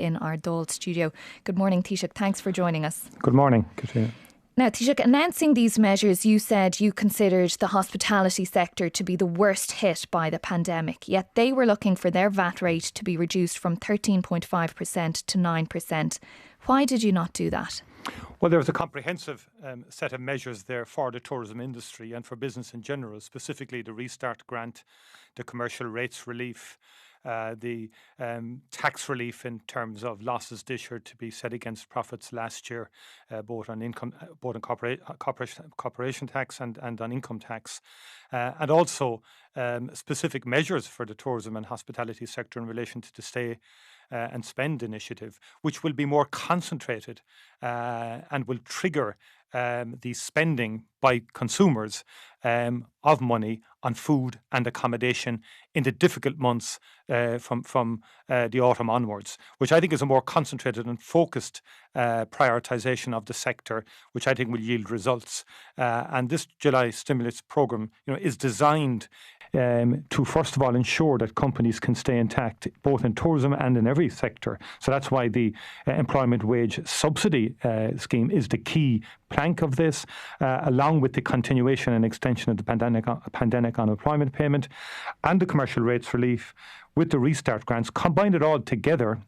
in our Dáil studio. Good morning, Taoiseach. Thanks for joining us. Good morning, Katrina. Now, Taoiseach, announcing these measures, you said you considered the hospitality sector to be the worst hit by the pandemic, yet they were looking for their VAT rate to be reduced from 13.5% to 9%. Why did you not do that? Well, there was a comprehensive set of measures there for the tourism industry and for business in general, specifically the Restart Grant, the commercial rates relief, the tax relief in terms of losses this year to be set against profits last year, both on corporation tax and on income tax, and also specific measures for the tourism and hospitality sector in relation to the Stay and Spend initiative, which will be more concentrated and will trigger the spending by consumers of money on food and accommodation in the difficult months from the autumn onwards, which I think is a more concentrated and focused prioritisation of the sector, which I think will yield results. And this July stimulus programme, is designed to first of all ensure that companies can stay intact, both in tourism and in every sector. So that's why the employment wage subsidy scheme is the key plank of this, along with the continuation and extension of the pandemic unemployment payment and the commercial rates relief with the restart grants. Combine it all together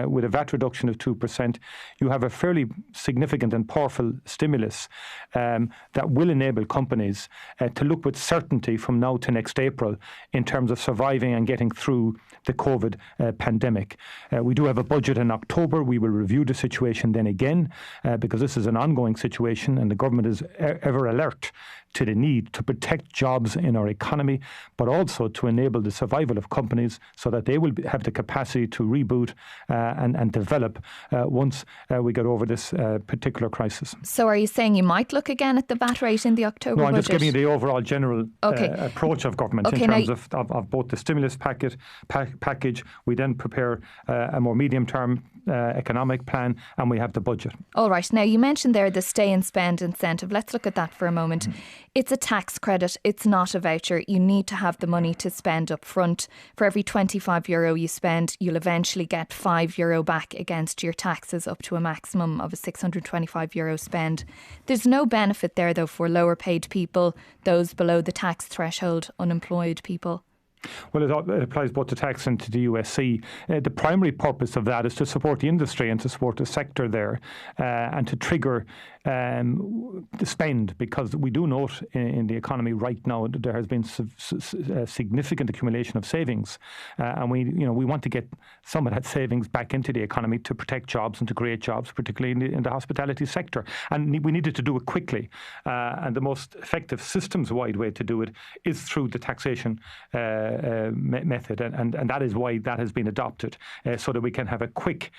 with a VAT reduction of 2%, you have a fairly significant and powerful stimulus that will enable companies to look with certainty from now to next April in terms of surviving and getting through the COVID pandemic. We do have a budget in October. We will review the situation then again because this is an ongoing situation and the government is ever alert to the need to protect jobs in our economy, but also to enable the survival of companies so that they will have the capacity to reboot and develop once we get over this particular crisis. So are you saying you might look again at the VAT rate in the October budget? No, I'm just giving you the overall general approach of government in terms of both the stimulus package. We then prepare a more medium-term economic plan, and we have the budget. All right. Now, you mentioned there the Stay and Spend incentive. Let's look at that for a moment. It's a tax credit. It's not a voucher. You need to have the money to spend up front. For every €25 you spend, you'll eventually get €5 back against your taxes, up to a maximum of a €625 spend. There's no benefit there, though, for lower paid people, those below the tax threshold, unemployed people. Well, it applies both to tax and to the USC. The primary purpose of that is to support the industry and to support the sector there and to trigger the spend, because we do note in the economy right now that there has been significant accumulation of savings, and we want to get some of that savings back into the economy to protect jobs and to create jobs, particularly in the hospitality sector. And we needed to do it quickly, and the most effective systems-wide way to do it is through the taxation method, and that is why that has been adopted, so that we can have a quick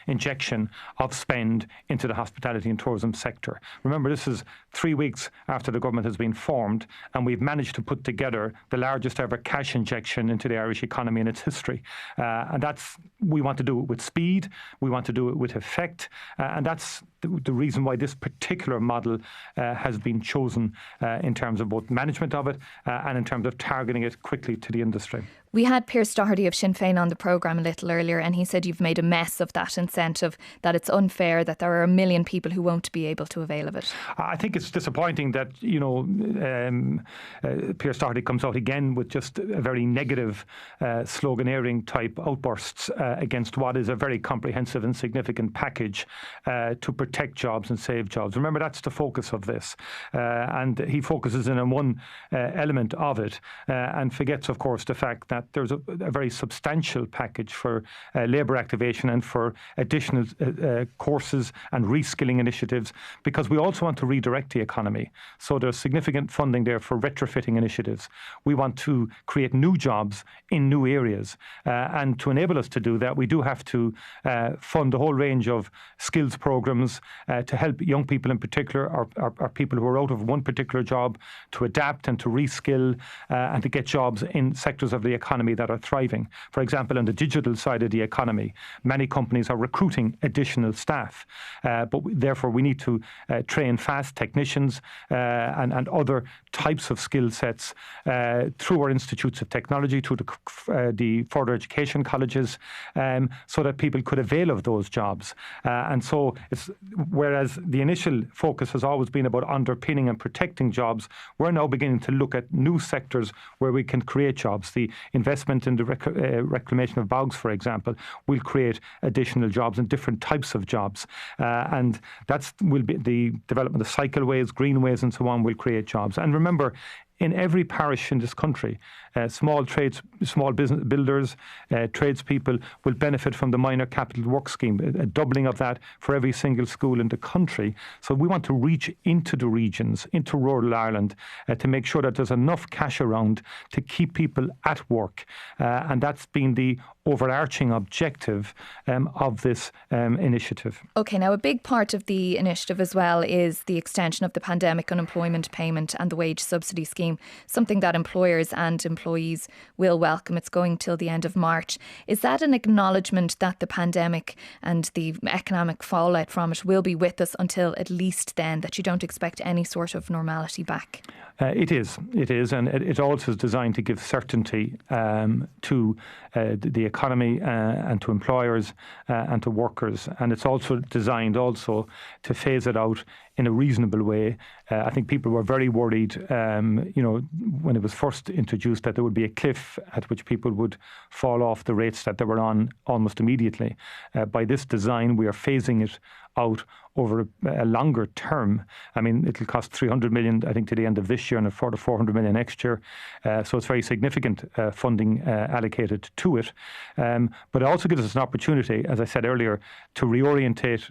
injection of spend into the hospitality and tourism sector. Remember, this is 3 weeks after the government has been formed, and we've managed to put together the largest ever cash injection into the Irish economy in its history. And we want to do it with speed, we want to do it with effect, and that's the reason why this particular model has been chosen in terms of both management of it and in terms of targeting it quickly to the industry. We had Pierce Doherty of Sinn Féin on the programme a little earlier, and he said you've made a mess of that incentive, that it's unfair, that there are 1 million people who won't be able to avail of it. I think it's disappointing that, Pierce Doherty comes out again with just a very negative sloganeering type outbursts against what is a very comprehensive and significant package to protect jobs and save jobs. Remember, that's the focus of this. And he focuses in on one element of it and forgets, of course, the fact that there's a very substantial package for labour activation and for additional courses and reskilling initiatives, because we also want to redirect the economy. So there's significant funding there for retrofitting initiatives. We want to create new jobs in new areas. And to enable us to do that, we do have to fund a whole range of skills programmes to help young people in particular, or people who are out of one particular job, to adapt and to reskill and to get jobs in sectors of the economy economy that are thriving. For example, on the digital side of the economy, many companies are recruiting additional staff, therefore we need to train fast technicians and other types of skill sets through our institutes of technology, through the further education colleges, so that people could avail of those jobs. And so, whereas the initial focus has always been about underpinning and protecting jobs, we're now beginning to look at new sectors where we can create jobs. The investment in the reclamation of bogs, for example, will create additional jobs and different types of jobs. And will be the development of cycleways, greenways, and so on will create jobs. And remember, in every parish in this country, small business builders, tradespeople will benefit from the minor capital work scheme, a doubling of that for every single school in the country. So we want to reach into the regions, into rural Ireland, to make sure that there's enough cash around to keep people at work. And that's been the overarching objective of this initiative. OK, now a big part of the initiative as well is the extension of the pandemic unemployment payment and the wage subsidy scheme, something that employers and employees will welcome. It's going till the end of March. Is that an acknowledgement that the pandemic and the economic fallout from it will be with us until at least then, that you don't expect any sort of normality back? It is, and it also is designed to give certainty to the economy and to employers and to workers, and it's also designed to phase it out in a reasonable way. I think people were very worried, when it was first introduced, that there would be a cliff at which people would fall off the rates that they were on almost immediately. By this design, we are phasing it out over a longer term. I mean, it'll cost 300 million, I think, to the end of this year, and a further 400 million next year. So it's very significant funding allocated to it. But it also gives us an opportunity, as I said earlier, to reorientate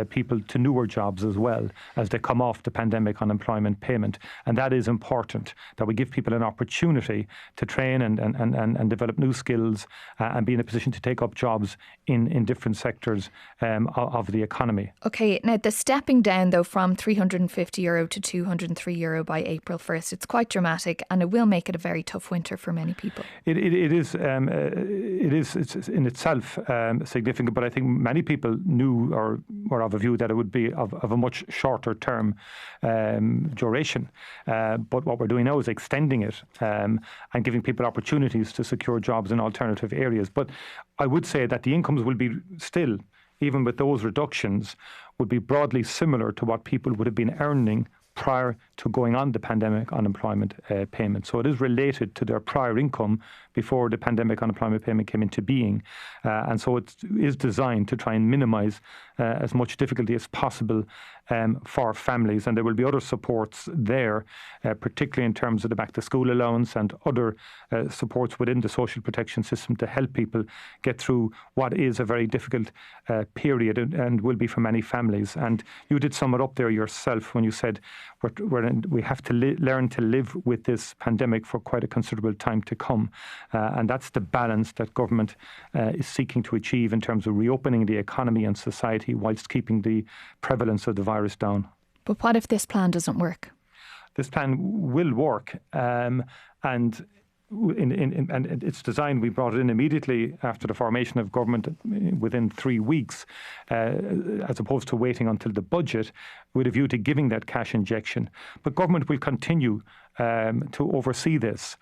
people to newer jobs as well as they come off the pandemic unemployment payment. And that is important, that we give people an opportunity to train and develop new skills and be in a position to take up jobs in different sectors of the economy. OK, now the stepping down though from €350 to €203 by April 1st, it's quite dramatic, and it will make it a very tough winter for many people. It is it's in itself significant, but I think many people knew or were of a view that it would be of a much shorter term duration. But what we're doing now is extending it and giving people opportunities to secure jobs in alternative areas. But I would say that the incomes will be still, even with those reductions, would be broadly similar to what people would have been earning prior to going on the pandemic unemployment payment. So it is related to their prior income before the pandemic unemployment payment came into being. And so it is designed to try and minimise as much difficulty as possible for families. And there will be other supports there, particularly in terms of the back to school allowance and other supports within the social protection system to help people get through what is a very difficult period and will be for many families. And you did sum it up there yourself when you said we have to learn to live with this pandemic for quite a considerable time to come. And that's the balance that government is seeking to achieve in terms of reopening the economy and society whilst keeping the prevalence of the virus down. But what if this plan doesn't work? This plan will work, and it's designed, we brought it in immediately after the formation of government within 3 weeks, as opposed to waiting until the budget, with a view to giving that cash injection. But government will continue to oversee this.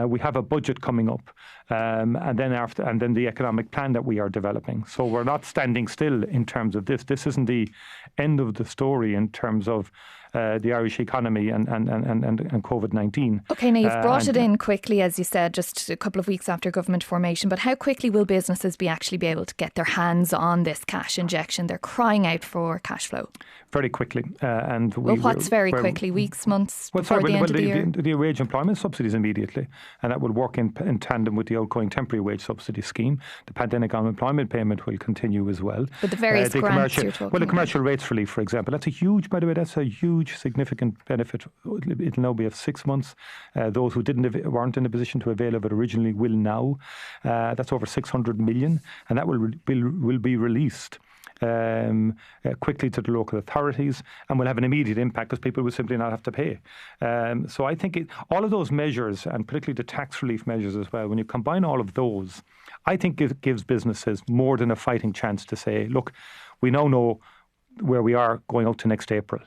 We have a budget coming up, and then the economic plan that we are developing. So we're not standing still in terms of this. This isn't the end of the story in terms of the Irish economy and COVID-19. OK, now you've brought it in quickly, as you said, just a couple of weeks after government formation. But how quickly will businesses actually be able to get their hands on this cash injection? They're crying out for cash flow. Very quickly. What's very quickly? Weeks, months, before the end of the year? The wage employment subsidies immediately, and that will work in tandem with the outgoing temporary wage subsidy scheme. The pandemic unemployment payment will continue as well. But the various grants you're talking about. The commercial rates relief, for example, that's a huge, by the way, that's a huge, significant benefit. It'll now be of 6 months. Those who weren't in a position to avail of it originally will now. That's over 600 million, and that will be released quickly to the local authorities, and will have an immediate impact because people will simply not have to pay. So I think all of those measures, and particularly the tax relief measures as well, when you combine all of those, I think it gives businesses more than a fighting chance to say, look, we now know where we are going out to next April.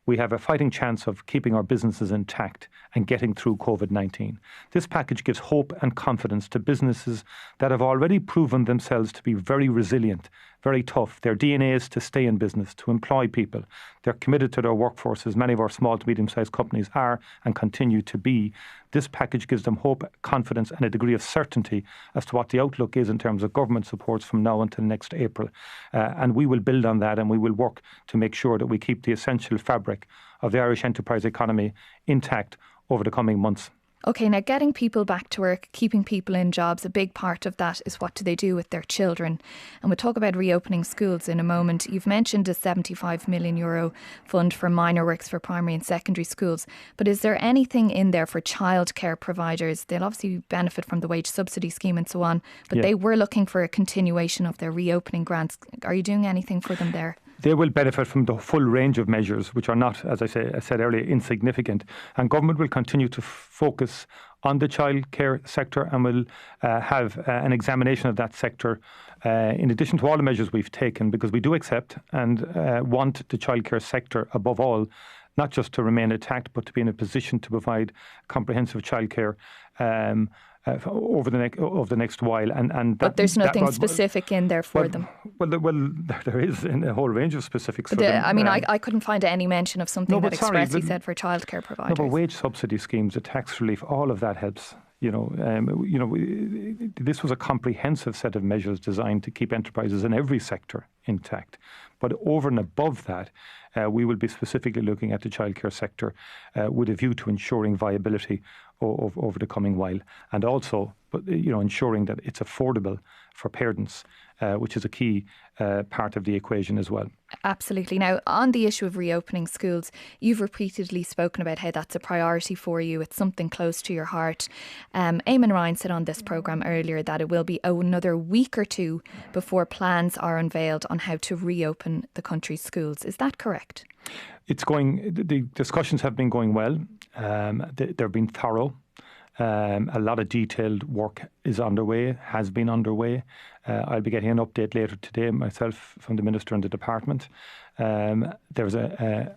We have a fighting chance of keeping our businesses intact and getting through COVID-19. This package gives hope and confidence to businesses that have already proven themselves to be very resilient, very tough. Their DNA is to stay in business, to employ people. They're committed to their workforces. Many of our small to medium-sized companies are and continue to be. This package gives them hope, confidence and a degree of certainty as to what the outlook is in terms of government supports from now until next April. And we will build on that, and we will work to make sure that we keep the essential fabric of the Irish enterprise economy intact over the coming months. OK, now getting people back to work, keeping people in jobs, a big part of that is what do they do with their children. And we'll talk about reopening schools in a moment. You've mentioned a €75 million fund for minor works for primary and secondary schools. But is there anything in there for childcare providers? They'll obviously benefit from the wage subsidy scheme and so on, but they were looking for a continuation of their reopening grants. Are you doing anything for them there? They will benefit from the full range of measures, which are not, as I said earlier, insignificant. And government will continue to focus on the childcare sector and will have an examination of that sector in addition to all the measures we've taken, because we do accept and want the childcare sector above all not just to remain intact, but to be in a position to provide comprehensive childcare over the next while. But there's nothing specific in there for them. Well, there is in a whole range of specifics for them. I mean, I couldn't find any mention of something that expressly said for childcare providers. No, but wage subsidy schemes, the tax relief, all of that helps. This was a comprehensive set of measures designed to keep enterprises in every sector intact. But over and above that, we will be specifically looking at the childcare sector with a view to ensuring viability over the coming while, and also, ensuring that it's affordable for parents, which is a key part of the equation as well. Absolutely. Now, on the issue of reopening schools, you've repeatedly spoken about how that's a priority for you. It's something close to your heart. Eamon Ryan said on this programme earlier that it will be another week or two before plans are unveiled on how to reopen the country's schools. Is that correct? The discussions have been going well. They've been thorough. A lot of detailed work is underway, has been underway. I'll be getting an update later today myself from the Minister and the Department. There's a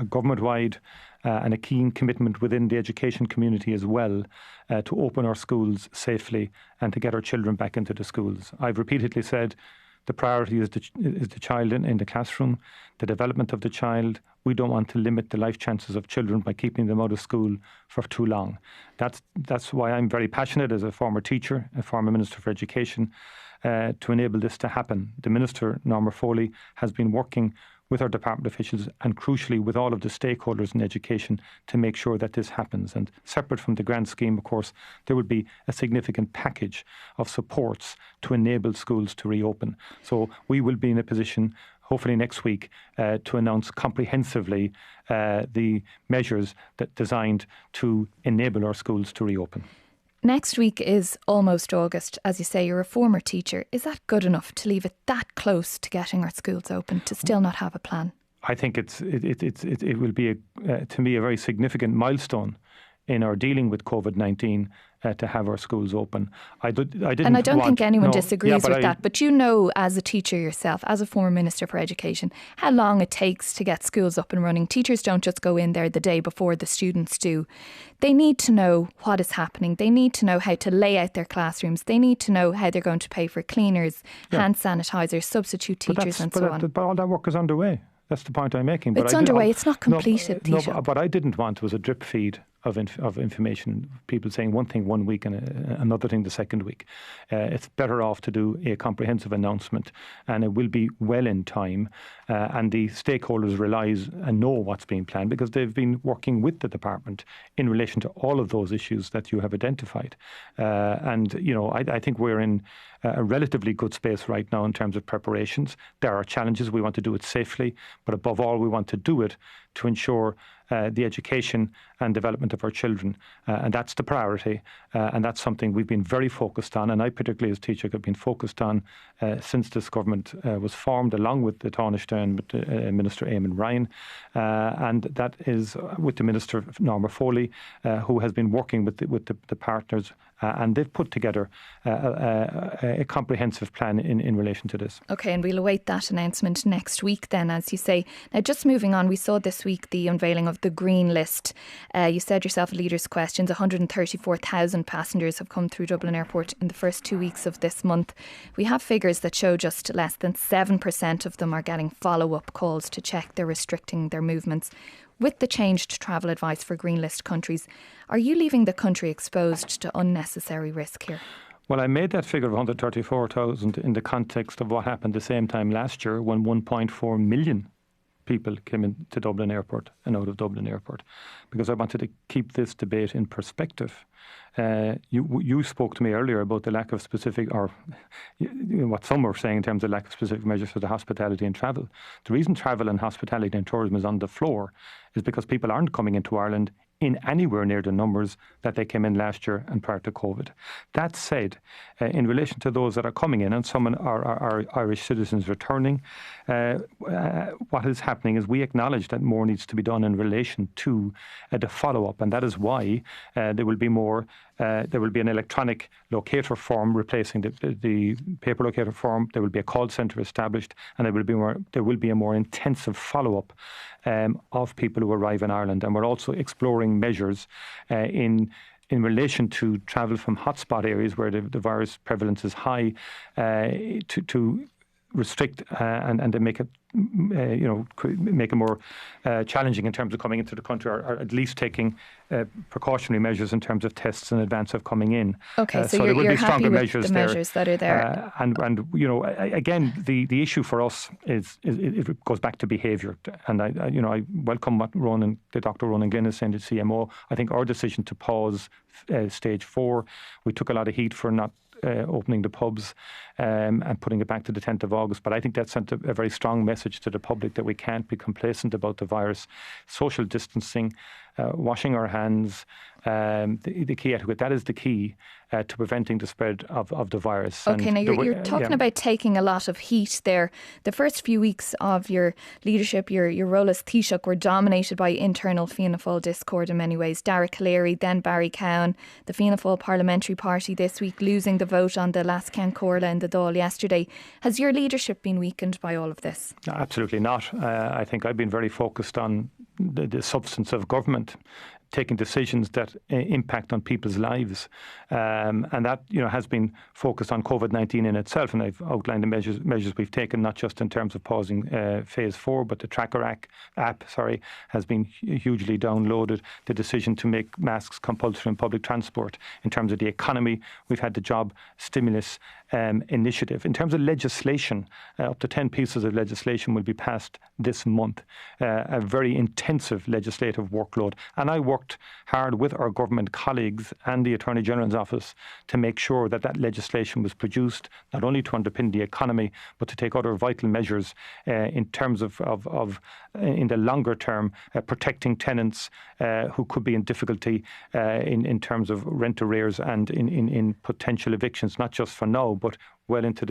government-wide and a keen commitment within the education community as well to open our schools safely and to get our children back into the schools. I've repeatedly said the priority is the child in the classroom, the development of the child. We don't want to limit the life chances of children by keeping them out of school for too long. That's why I'm very passionate as a former teacher, a former Minister for Education, to enable this to happen. The Minister, Norma Foley, has been working with our department officials and crucially with all of the stakeholders in education to make sure that this happens. And separate from the grant scheme, of course, there would be a significant package of supports to enable schools to reopen. So we will be in a position, hopefully next week, to announce comprehensively the measures that designed to enable our schools to reopen. Next week is almost August. As you say, you're a former teacher. Is that good enough to leave it that close to getting our schools open, to still not have a plan? I think it will be, to me, a very significant milestone in our dealing with COVID-19 to have our schools open. I don't think anyone disagrees with that. But you know, as a teacher yourself, as a former Minister for Education, how long it takes to get schools up and running. Teachers don't just go in there the day before the students do. They need to know what is happening. They need to know how to lay out their classrooms. They need to know how they're going to pay for cleaners, hand sanitisers, substitute teachers and so on. But all that work is underway. That's the point I'm making. It's underway. It's not completed, Taoiseach. No, what I didn't want was a drip feed of information, people saying one thing one week and another thing the second week. It's better off to do a comprehensive announcement, and it will be well in time, and the stakeholders realise and know what's being planned because they've been working with the department in relation to all of those issues that you have identified. I think we're in a relatively good space right now in terms of preparations. There are challenges. We want to do it safely, but above all, we want to do it to ensure the education and development of our children. And that's the priority. And that's something we've been very focused on. And I particularly as Taoiseach have been focused on since this government was formed, along with the Taoiseach and with Minister Eamon Ryan. And that is with the Minister Norma Foley, who has been working with the partners. And they've put together a comprehensive plan in relation to this. OK, and we'll await that announcement next week then, as you say. Now, just moving on, we saw this week the unveiling of the Green List. You said yourself, Leaders' Questions, 134,000 passengers have come through Dublin Airport in the first 2 weeks of this month. We have figures that show just less than 7% of them are getting follow-up calls to check they're restricting their movements. With the changed travel advice for Green List countries, are you leaving the country exposed to unnecessary risk here? Well, I made that figure of 134,000 in the context of what happened the same time last year when 1.4 million people came into Dublin Airport and out of Dublin Airport, because I wanted to keep this debate in perspective. You spoke to me earlier about the lack of specific, or what some were saying in terms of lack of specific measures for the hospitality and travel. The reason travel and hospitality and tourism is on the floor is because people aren't coming into Ireland in anywhere near the numbers that they came in last year and prior to COVID. That said, in relation to those that are coming in, and some are Irish citizens returning, what is happening is we acknowledge that more needs to be done in relation to the follow-up, and that is why there will be more. There will be an electronic locator form replacing the paper locator form. There will be a call centre established, and there will be a more intensive follow-up of people who arrive in Ireland. And we're also exploring measures in relation to travel from hotspot areas where the virus prevalence is high, to restrict and to make it, make it more challenging in terms of coming into the country, or at least taking precautionary measures in terms of tests in advance of coming in. Okay, so there will you're be stronger happy with measures the measures that are there. And again, the issue for us is it goes back to behaviour. And I welcome what Dr. Ronan Glynn is saying to CMO. I think our decision to pause stage 4, we took a lot of heat for not opening the pubs and putting it back to the 10th of August. But I think that sent a very strong message to the public that we can't be complacent about the virus. Social distancing, washing our hands, the key etiquette, that is the key to preventing the spread of the virus. Okay, now you're talking about taking a lot of heat there. The first few weeks of your leadership, your role as Taoiseach, were dominated by internal Fianna Fáil discord in many ways. Dara Calleary, then Barry Cowan, the Fianna Fáil Parliamentary Party this week losing the vote on the Last Ceann Comhairle in the Dáil yesterday. Has your leadership been weakened by all of this? No, absolutely not. I think I've been very focused on the substance of government, taking decisions that impact on people's lives. And that has been focused on COVID-19 in itself. And I've outlined the measures we've taken, not just in terms of pausing phase 4, but the Tracker app has been hugely downloaded. The decision to make masks compulsory in public transport. In terms of the economy, we've had the job stimulus initiative. In terms of legislation, up to 10 pieces of legislation will be passed this month. A very intensive legislative workload. And I worked hard with our government colleagues and the Attorney General's office to make sure that legislation was produced, not only to underpin the economy, but to take other vital measures in terms of in the longer term, protecting tenants who could be in difficulty in terms of rent arrears and in potential evictions, not just for now, but well into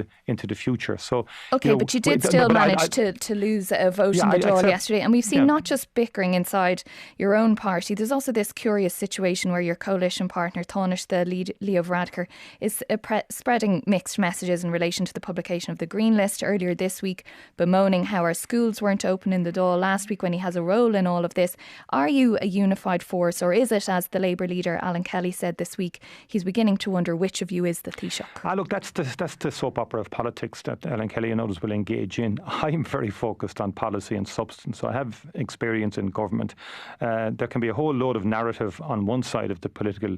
the future. So okay, but you did still manage to lose a vote in the Dáil yesterday, and we've seen not just bickering inside your own party. There's also this curious situation where your coalition partner Taoiseach, the Leo Varadkar, is spreading mixed messages in relation to the publication of the Green List earlier this week, bemoaning how our schools weren't open in the Dáil last week when he has a role in all of this. Are you a unified force, or is it, as the Labour leader Alan Kelly said this week, he's beginning to wonder which of you is the Taoiseach? Look, that's the soap opera of politics that Alan Kelly and others will engage in. I'm very focused on policy and substance. So I have experience in government. There can be a whole load of narrative on one side of the political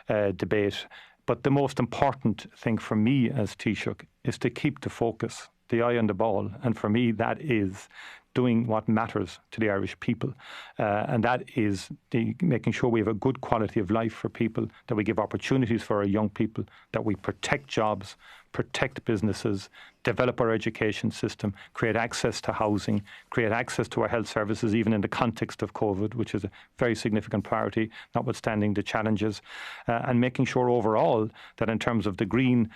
debate, but the most important thing for me as Taoiseach is to keep the focus, the eye on the ball. And for me, that is doing what matters to the Irish people. And that is making sure we have a good quality of life for people, that we give opportunities for our young people, that we protect jobs, protect businesses, develop our education system, create access to housing, create access to our health services, even in the context of COVID, which is a very significant priority, notwithstanding the challenges, and making sure overall that in terms of the green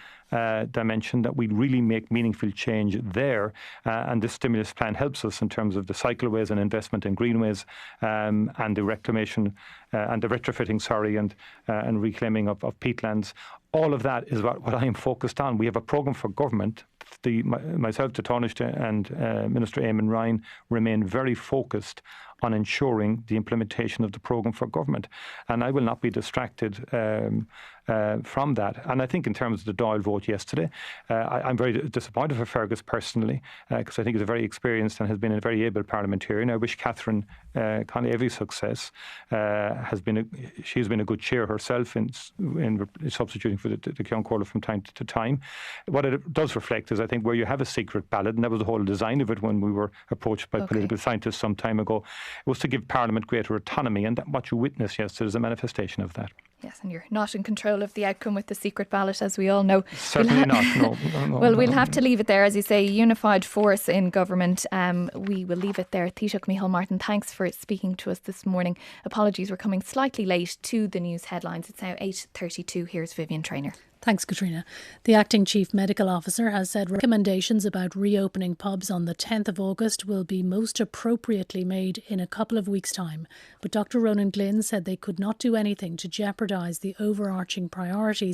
dimension, that we really make meaningful change there. And this stimulus plan helps us in terms of the cycleways and investment in greenways, and the reclamation and the retrofitting, and reclaiming of peatlands. All of that is what I am focused on. We have a programme for government. Myself, the Taoiseach, and Minister Eamon Ryan remain very focused on ensuring the implementation of the programme for government. And I will not be distracted from that. And I think in terms of the Dáil vote yesterday, I'm very disappointed for Fergus personally, because I think he's a very experienced and has been a very able parliamentarian. I wish Catherine Conley every success. She's been a good chair herself in substituting for the Ceann Comhairle from time to time. What it does reflect is, I think, where you have a secret ballot, and that was the whole design of it when we were approached by political scientists some time ago, was to give Parliament greater autonomy, and what you witnessed yesterday is a manifestation of that. Yes, and you're not in control of the outcome with the secret ballot, as we all know. Certainly not, no. Well, we'll have to leave it there. As you say, unified force in government. We will leave it there. Taoiseach Micheál Martin, thanks for speaking to us this morning. Apologies, we're coming slightly late to the news headlines. It's now 8:32. Here's Vivian Traynor. Thanks, Katrina. The acting chief medical officer has said recommendations about reopening pubs on the 10th of August will be most appropriately made in a couple of weeks' time. But Dr. Ronan Glynn said they could not do anything to jeopardise the overarching priorities